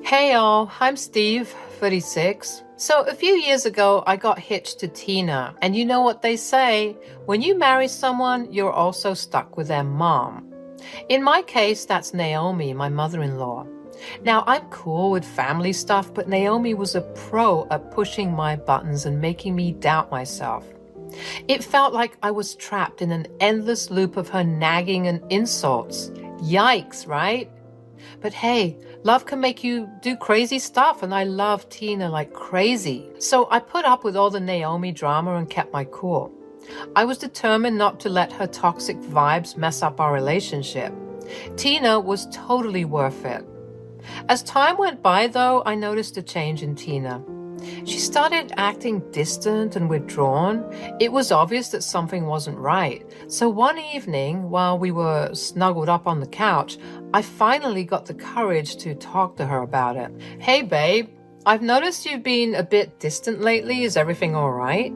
Hey all, I'm Steve, 36. So a few years ago, I got hitched to Tina, and you know what they say, when you marry someone, you're also stuck with their mom. In my case, that's Naomi, my mother-in-law. Now, I'm cool with family stuff, but Naomi was a pro at pushing my buttons and making me doubt myself. It felt like I was trapped in an endless loop of her nagging and insults. Yikes, right? But hey, love can make you do crazy stuff, and I love Tina like crazy. So I put up with all the Naomi drama and kept my cool. I was determined not to let her toxic vibes mess up our relationship. Tina was totally worth it. As time went by, though, I noticed a change in Tina. She started acting distant and withdrawn. It was obvious that something wasn't right. So one evening, while we were snuggled up on the couch, I finally got the courage to talk to her about it. Hey, babe, I've noticed you've been a bit distant lately. Is everything all right?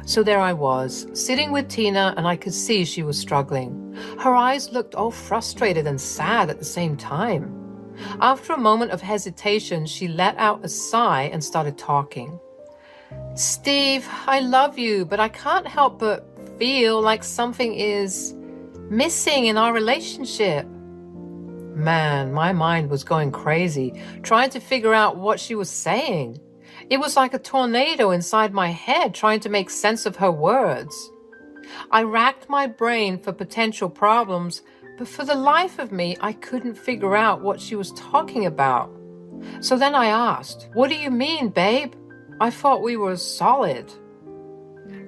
So there I was, sitting with Tina, and I could see she was struggling. Her eyes looked all frustrated and sad at the same time. After a moment of hesitation, she let out a sigh and started talking. Steve, I love you, but I can't help but feel like something is missing in our relationship. Man, my mind was going crazy, trying to figure out what she was saying. It was like a tornado inside my head, trying to make sense of her words. I racked my brain for potential problems, but for the life of me, I couldn't figure out what she was talking about. So then I asked, what do you mean, babe? I thought we were solid.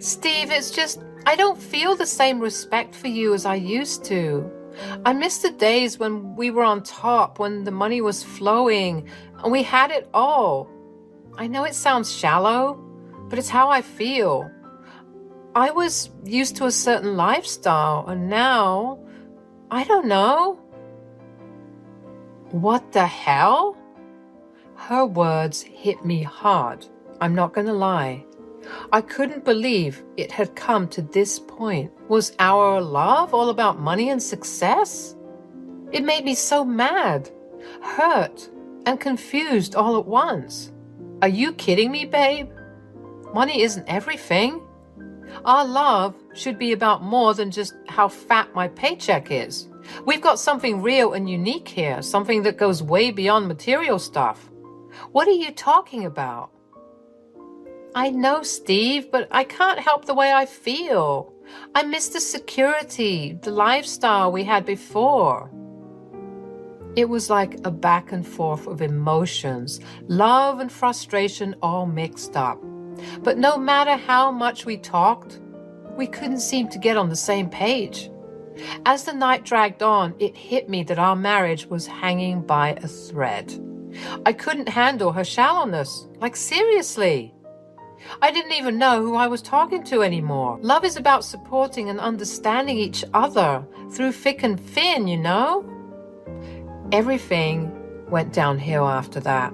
Steve, it's just, I don't feel the same respect for you as I used to. I miss the days when we were on top, when the money was flowing, and we had it all. I know it sounds shallow, but it's how I feel. I was used to a certain lifestyle, and now, I don't know. What the hell? Her words hit me hard. I'm not going to lie. I couldn't believe it had come to this point. Was our love all about money and success? It made me so mad, hurt, and confused all at once. Are you kidding me, babe? Money isn't everything. Our love should be about more than just how fat my paycheck is. We've got something real and unique here, something that goes way beyond material stuff. What are you talking about? I know, Steve, but I can't help the way I feel. I miss the security, the lifestyle we had before. It was like a back and forth of emotions, love and frustration all mixed up. But no matter how much we talked, we couldn't seem to get on the same page. As the night dragged on, it hit me that our marriage was hanging by a thread. I couldn't handle her shallowness. Like, seriously. I didn't even know who I was talking to anymore. Love is about supporting and understanding each other through thick and thin, you know? Everything went downhill after that.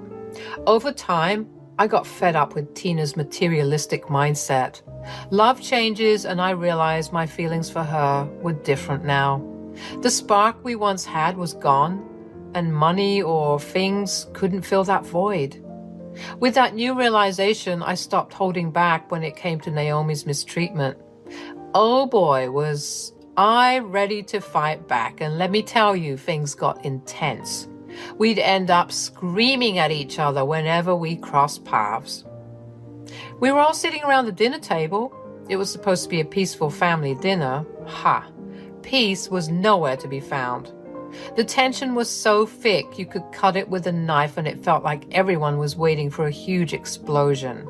Over time, I got fed up with Tina's materialistic mindset. Love changes, and I realized my feelings for her were different now. The spark we once had was gone, and money or things couldn't fill that void. With that new realization, I stopped holding back when it came to Naomi's mistreatment. Oh boy, was I ready to fight back, and let me tell you, things got intense. We'd end up screaming at each other whenever we crossed paths. We were all sitting around the dinner table. It was supposed to be a peaceful family dinner. Ha! Peace was nowhere to be found. The tension was so thick you could cut it with a knife, and it felt like everyone was waiting for a huge explosion.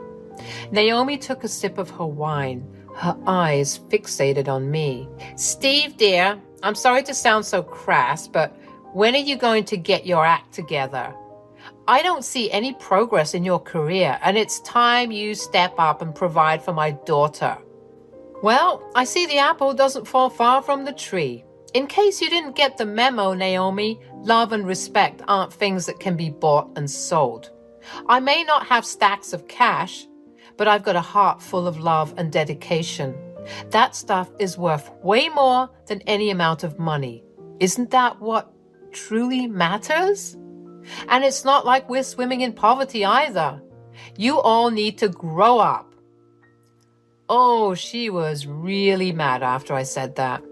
Naomi took a sip of her wine, her eyes fixated on me. Steve, dear, I'm sorry to sound so crass, but when are you going to get your act together? I don't see any progress in your career, and it's time you step up and provide for my daughter. Well, I see the apple doesn't fall far from the tree. In case you didn't get the memo, Naomi, love and respect aren't things that can be bought and sold. I may not have stacks of cash, but I've got a heart full of love and dedication. That stuff is worth way more than any amount of money. Isn't that what truly matters? And it's not like we're swimming in poverty either. You all need to grow up. Oh, she was really mad after I said that.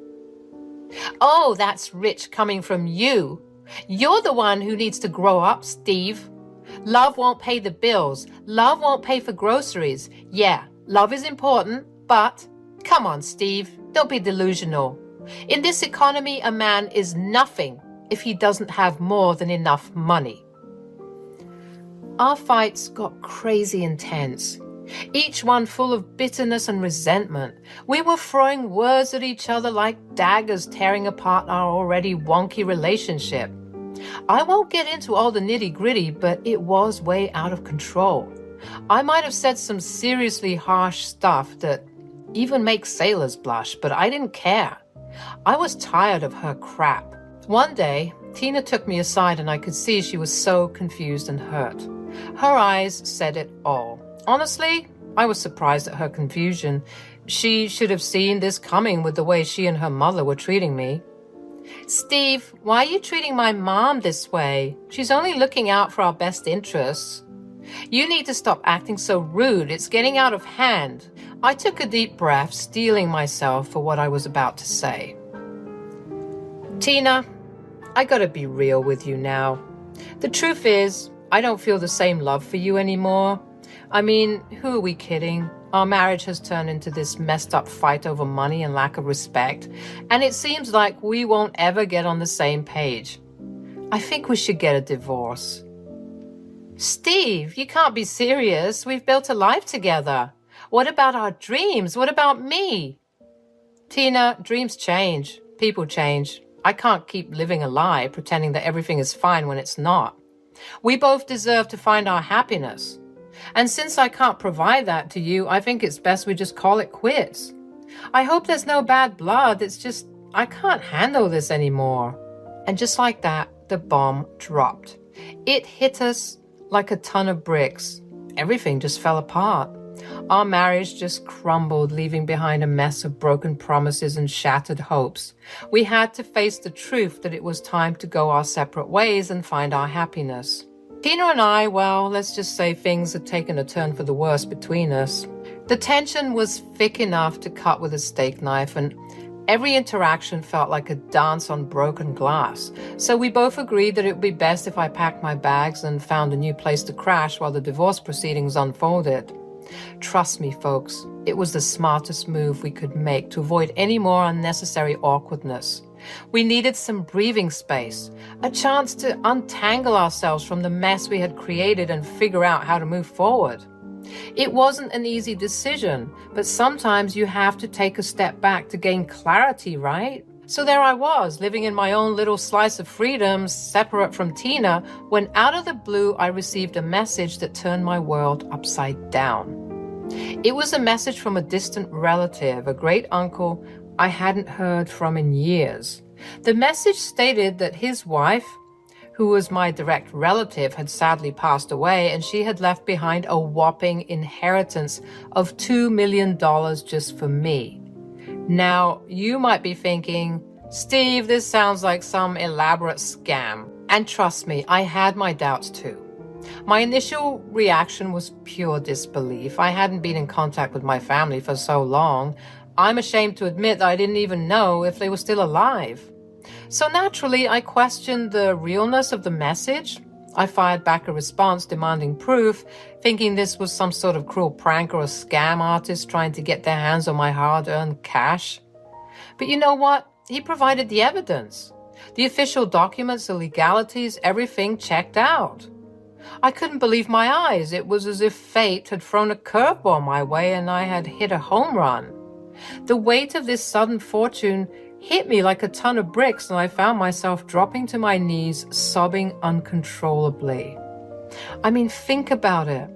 Oh, that's rich coming from you. You're the one who needs to grow up, Steve. Love won't pay the bills. Love won't pay for groceries. Yeah, love is important, but come on, Steve, don't be delusional. In this economy, a man is nothing if he doesn't have more than enough money. Our fights got crazy intense, each one full of bitterness and resentment. We were throwing words at each other like daggers, tearing apart our already wonky relationship. I won't get into all the nitty-gritty, but it was way out of control. I might have said some seriously harsh stuff that even makes sailors blush, but I didn't care. I was tired of her crap. One day, Tina took me aside and I could see she was so confused and hurt. Her eyes said it all. Honestly, I was surprised at her confusion. She should have seen this coming with the way she and her mother were treating me. Steve, why are you treating my mom this way? She's only looking out for our best interests. You need to stop acting so rude. It's getting out of hand. I took a deep breath, steeling myself for what I was about to say. Tina, I gotta be real with you now. The truth is, I don't feel the same love for you anymore. I mean, who are we kidding? Our marriage has turned into this messed up fight over money and lack of respect, and it seems like we won't ever get on the same page. I think we should get a divorce. Steve, you can't be serious. We've built a life together. What about our dreams? What about me? Tina, dreams change. People change. I can't keep living a lie, pretending that everything is fine when it's not. We both deserve to find our happiness. And since I can't provide that to you, I think it's best we just call it quits. I hope there's no bad blood. It's just, I can't handle this anymore. And just like that, the bomb dropped. It hit us like a ton of bricks. Everything just fell apart. Our marriage just crumbled, leaving behind a mess of broken promises and shattered hopes. We had to face the truth that it was time to go our separate ways and find our happiness. Tina and I, well, let's just say things had taken a turn for the worse between us. The tension was thick enough to cut with a steak knife, and every interaction felt like a dance on broken glass. So we both agreed that it would be best if I packed my bags and found a new place to crash while the divorce proceedings unfolded. Trust me, folks, it was the smartest move we could make to avoid any more unnecessary awkwardness. We needed some breathing space, a chance to untangle ourselves from the mess we had created and figure out how to move forward. It wasn't an easy decision, but sometimes you have to take a step back to gain clarity, right? So there I was, living in my own little slice of freedom, separate from Tina, when out of the blue I received a message that turned my world upside down. It was a message from a distant relative, a great uncle I hadn't heard from in years. The message stated that his wife, who was my direct relative, had sadly passed away, and she had left behind a whopping inheritance of $2 million just for me. Now, you might be thinking, Steve, this sounds like some elaborate scam. And trust me, I had my doubts too. My initial reaction was pure disbelief. I hadn't been in contact with my family for so long. I'm ashamed to admit that I didn't even know if they were still alive. So naturally, I questioned the realness of the message. I fired back a response demanding proof, thinking this was some sort of cruel prank or a scam artist trying to get their hands on my hard-earned cash. But you know what? He provided the evidence. The official documents, the legalities, everything checked out. I couldn't believe my eyes. It was as if fate had thrown a curveball my way and I had hit a home run. The weight of this sudden fortune hit me like a ton of bricks, and I found myself dropping to my knees, sobbing uncontrollably. I mean, think about it.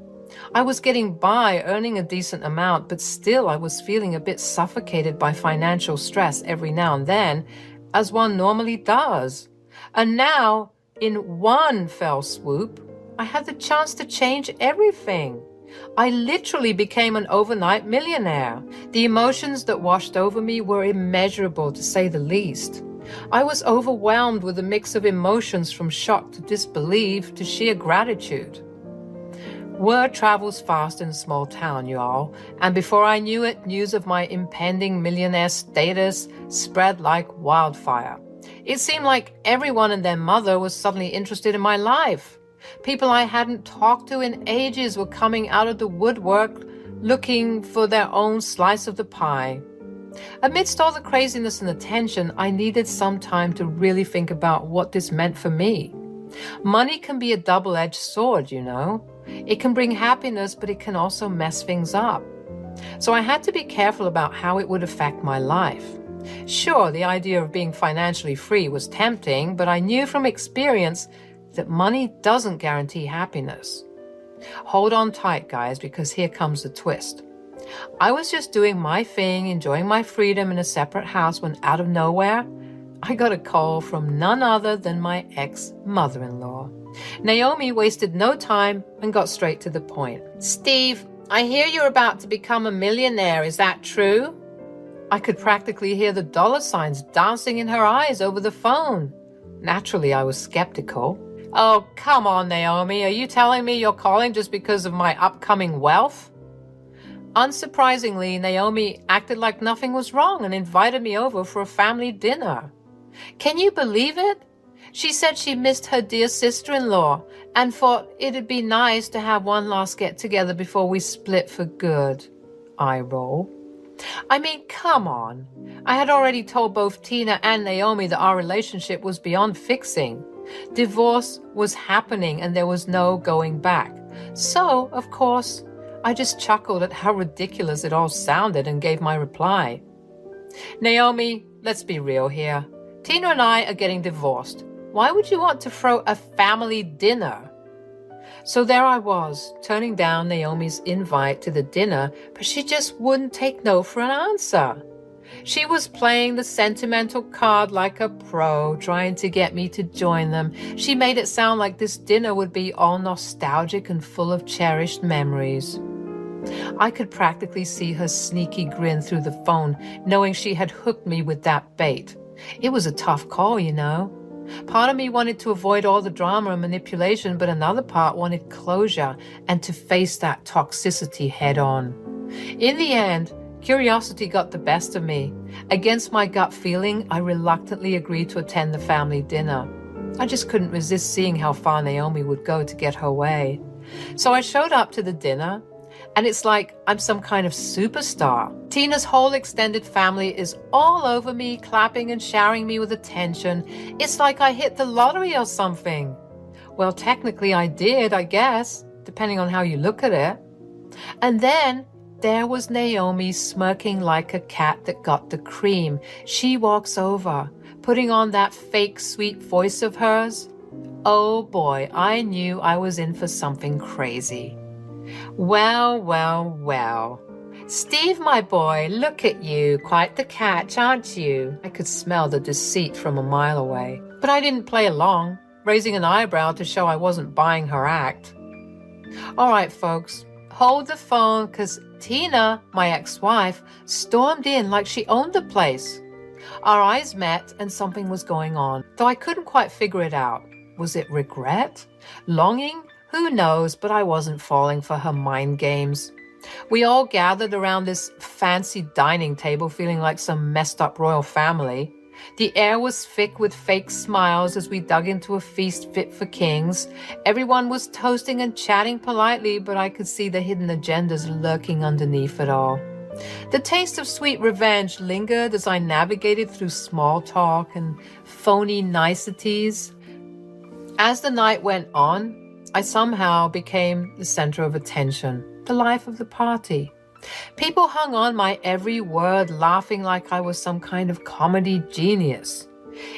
I was getting by, earning a decent amount, but still I was feeling a bit suffocated by financial stress every now and then, as one normally does. And now, in one fell swoop, I had the chance to change everything. I literally became an overnight millionaire. The emotions that washed over me were immeasurable, to say the least. I was overwhelmed with a mix of emotions from shock to disbelief to sheer gratitude. Word travels fast in a small town, you all, and before I knew it, news of my impending millionaire status spread like wildfire. It seemed like everyone and their mother was suddenly interested in my life. People I hadn't talked to in ages were coming out of the woodwork looking for their own slice of the pie. Amidst all the craziness and attention, I needed some time to really think about what this meant for me. Money can be a double-edged sword, you know. It can bring happiness, but it can also mess things up. So I had to be careful about how it would affect my life. Sure, the idea of being financially free was tempting, but I knew from experience that money doesn't guarantee happiness. Hold on tight, guys, because here comes the twist. I was just doing my thing, enjoying my freedom in a separate house when out of nowhere, I got a call from none other than my ex-mother-in-law. Naomi wasted no time and got straight to the point. "Steve, I hear you're about to become a millionaire. Is that true?" I could practically hear the dollar signs dancing in her eyes over the phone. Naturally, I was skeptical. "Oh, come on, Naomi. Are you telling me you're calling just because of my upcoming wealth?" Unsurprisingly, Naomi acted like nothing was wrong and invited me over for a family dinner. Can you believe it? She said she missed her dear sister-in-law and thought it'd be nice to have one last get-together before we split for good. Eye roll. I mean, come on. I had already told both Tina and Naomi that our relationship was beyond fixing. Divorce was happening and there was no going back. So, of course, I just chuckled at how ridiculous it all sounded and gave my reply. "Naomi, let's be real here. Tina and I are getting divorced. Why would you want to throw a family dinner?" So there I was, turning down Naomi's invite to the dinner, but she just wouldn't take no for an answer. She was playing the sentimental card like a pro, trying to get me to join them. She made it sound like this dinner would be all nostalgic and full of cherished memories. I could practically see her sneaky grin through the phone, knowing she had hooked me with that bait. It was a tough call, you know. Part of me wanted to avoid all the drama and manipulation, but another part wanted closure and to face that toxicity head on. In the end, curiosity got the best of me. Against my gut feeling, I reluctantly agreed to attend the family dinner. I just couldn't resist seeing how far Naomi would go to get her way. So I showed up to the dinner, and it's like I'm some kind of superstar. Tina's whole extended family is all over me, clapping and showering me with attention. It's like I hit the lottery or something. Well, technically I did, I guess, depending on how you look at it. And then there was Naomi smirking like a cat that got the cream. She walks over, putting on that fake sweet voice of hers. Oh boy, I knew I was in for something crazy. Well, well, well. Steve, my boy, look at you. Quite the catch, aren't you? I could smell the deceit from a mile away. But I didn't play along, raising an eyebrow to show I wasn't buying her act. All right, folks, hold the phone, because Tina, my ex-wife, stormed in like she owned the place. Our eyes met and something was going on, though I couldn't quite figure it out. Was it regret? Longing? Who knows, but I wasn't falling for her mind games. We all gathered around this fancy dining table feeling like some messed up royal family. The air was thick with fake smiles as we dug into a feast fit for kings. Everyone was toasting and chatting politely, but I could see the hidden agendas lurking underneath it all. The taste of sweet revenge lingered as I navigated through small talk and phony niceties. As the night went on, I somehow became the center of attention, the life of the party. People hung on my every word, laughing like I was some kind of comedy genius.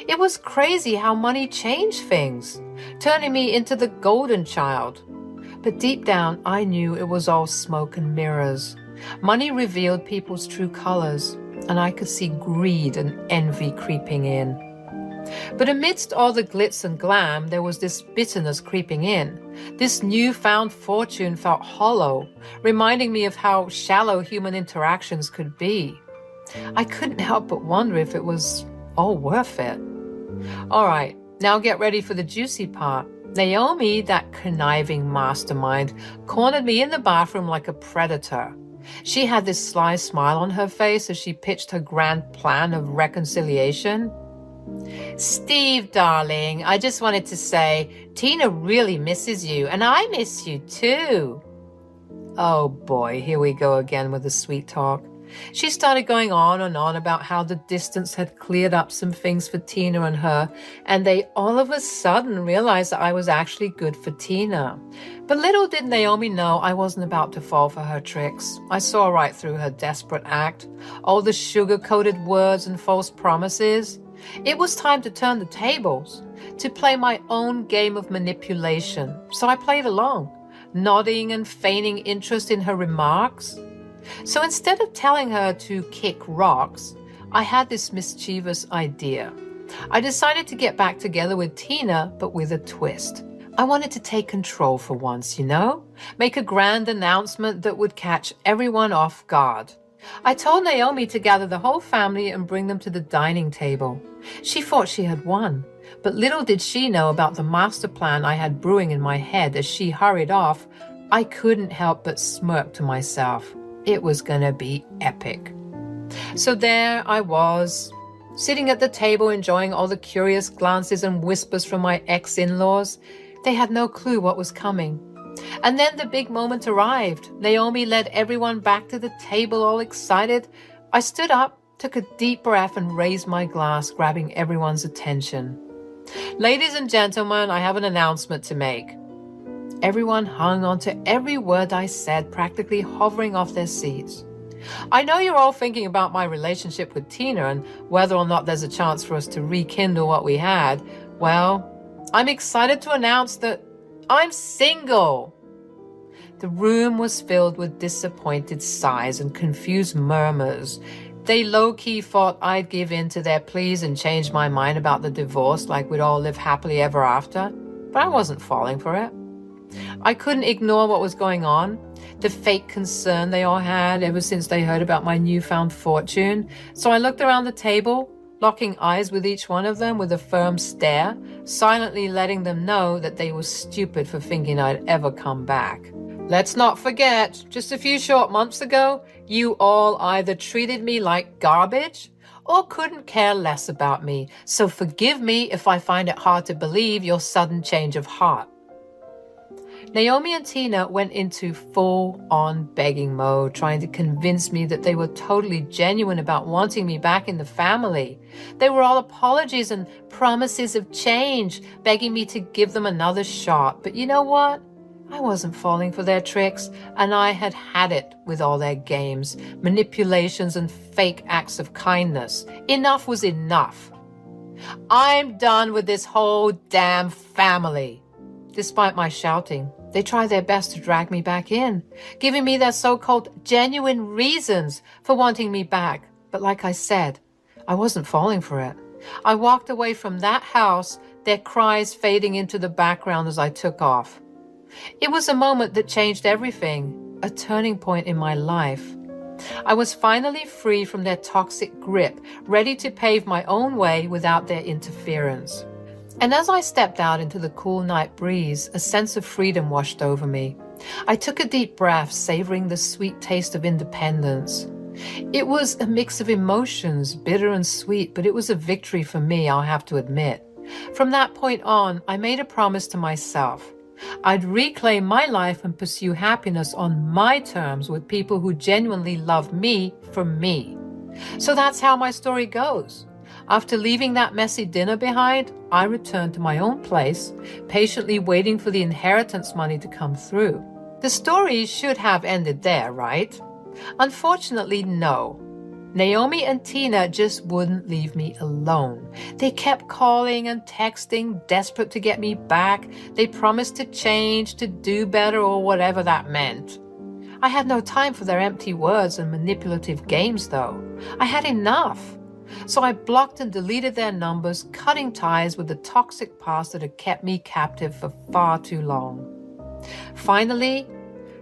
It was crazy how money changed things, turning me into the golden child. But deep down, I knew it was all smoke and mirrors. Money revealed people's true colors, and I could see greed and envy creeping in. But amidst all the glitz and glam, there was this bitterness creeping in. This newfound fortune felt hollow, reminding me of how shallow human interactions could be. I couldn't help but wonder if it was all worth it. All right, now get ready for the juicy part. Naomi, that conniving mastermind, cornered me in the bathroom like a predator. She had this sly smile on her face as she pitched her grand plan of reconciliation. Steve, darling, I just wanted to say, Tina really misses you, and I miss you too. Oh boy, here we go again with the sweet talk. She started going on and on about how the distance had cleared up some things for Tina and her, and they all of a sudden realized that I was actually good for Tina. But little did Naomi know I wasn't about to fall for her tricks. I saw right through her desperate act, all the sugar-coated words and false promises. It was time to turn the tables, to play my own game of manipulation. So I played along, nodding and feigning interest in her remarks. So instead of telling her to kick rocks, I had this mischievous idea. I decided to get back together with Tina, but with a twist. I wanted to take control for once, make a grand announcement that would catch everyone off guard. I told Naomi to gather the whole family and bring them to the dining table. She thought she had won, but little did she know about the master plan I had brewing in my head. As she hurried off, I couldn't help but smirk to myself. It was going to be epic. So there I was, sitting at the table enjoying all the curious glances and whispers from my ex-in-laws. They had no clue what was coming. And then the big moment arrived. Naomi led everyone back to the table, all excited. I stood up, took a deep breath, and raised my glass, grabbing everyone's attention. Ladies and gentlemen, I have an announcement to make. Everyone hung on to every word I said, practically hovering off their seats. I know you're all thinking about my relationship with Tina and whether or not there's a chance for us to rekindle what we had. Well, I'm excited to announce that I'm single. The room was filled with disappointed sighs and confused murmurs. They low-key thought I'd give in to their pleas and change my mind about the divorce like we'd all live happily ever after. But I wasn't falling for it. I couldn't ignore what was going on, the fake concern they all had ever since they heard about my newfound fortune. So I looked around the table, locking eyes with each one of them with a firm stare, silently letting them know that they were stupid for thinking I'd ever come back. Let's not forget, just a few short months ago, you all either treated me like garbage or couldn't care less about me. So forgive me if I find it hard to believe your sudden change of heart. Naomi and Tina went into full-on begging mode, trying to convince me that they were totally genuine about wanting me back in the family. They were all apologies and promises of change, begging me to give them another shot. But you know what? I wasn't falling for their tricks, and I had had it with all their games, manipulations, and fake acts of kindness. Enough was enough. I'm done with this whole damn family. Despite my shouting, they tried their best to drag me back in, giving me their so-called genuine reasons for wanting me back. But like I said, I wasn't falling for it. I walked away from that house, their cries fading into the background as I took off. It was a moment that changed everything, a turning point in my life. I was finally free from their toxic grip, ready to pave my own way without their interference. And as I stepped out into the cool night breeze, a sense of freedom washed over me. I took a deep breath, savoring the sweet taste of independence. It was a mix of emotions, bitter and sweet, but it was a victory for me, I'll have to admit. From that point on, I made a promise to myself. I'd reclaim my life and pursue happiness on my terms with people who genuinely love me for me. So that's how my story goes. After leaving that messy dinner behind, I returned to my own place, patiently waiting for the inheritance money to come through. The story should have ended there, right? Unfortunately, no. Naomi and Tina just wouldn't leave me alone. They kept calling and texting, desperate to get me back. They promised to change, to do better, or whatever that meant. I had no time for their empty words and manipulative games, though. I had enough. So I blocked and deleted their numbers, cutting ties with the toxic past that had kept me captive for far too long. Finally,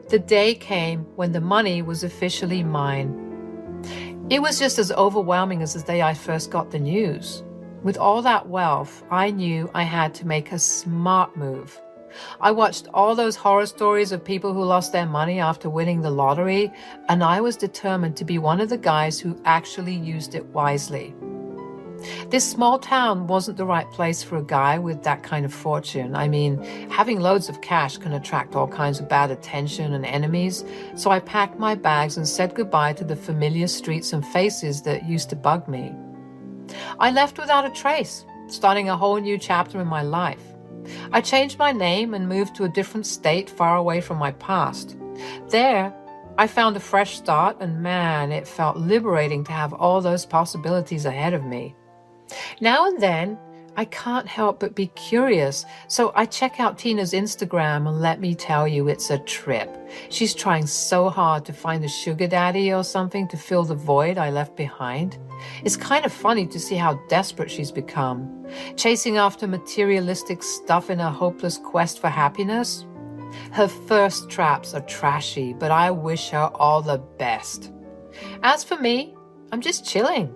the day came when the money was officially mine. It was just as overwhelming as the day I first got the news. With all that wealth, I knew I had to make a smart move. I watched all those horror stories of people who lost their money after winning the lottery, and I was determined to be one of the guys who actually used it wisely. This small town wasn't the right place for a guy with that kind of fortune. I mean, having loads of cash can attract all kinds of bad attention and enemies, so I packed my bags and said goodbye to the familiar streets and faces that used to bug me. I left without a trace, starting a whole new chapter in my life. I changed my name and moved to a different state far away from my past. There, I found a fresh start, and man, it felt liberating to have all those possibilities ahead of me. Now and then, I can't help but be curious, so I check out Tina's Instagram, and let me tell you, it's a trip. She's trying so hard to find a sugar daddy or something to fill the void I left behind. It's kind of funny to see how desperate she's become, chasing after materialistic stuff in a hopeless quest for happiness. Her first traps are trashy, but I wish her all the best. As for me, I'm just chilling.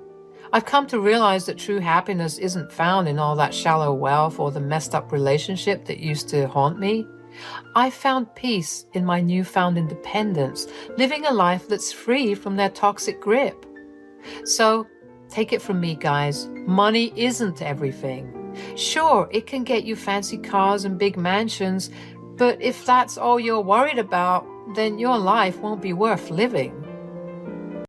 I've come to realize that true happiness isn't found in all that shallow wealth or the messed up relationship that used to haunt me. I found peace in my newfound independence, living a life that's free from their toxic grip. So, take it from me, guys, money isn't everything. Sure, it can get you fancy cars and big mansions, but if that's all you're worried about, then your life won't be worth living.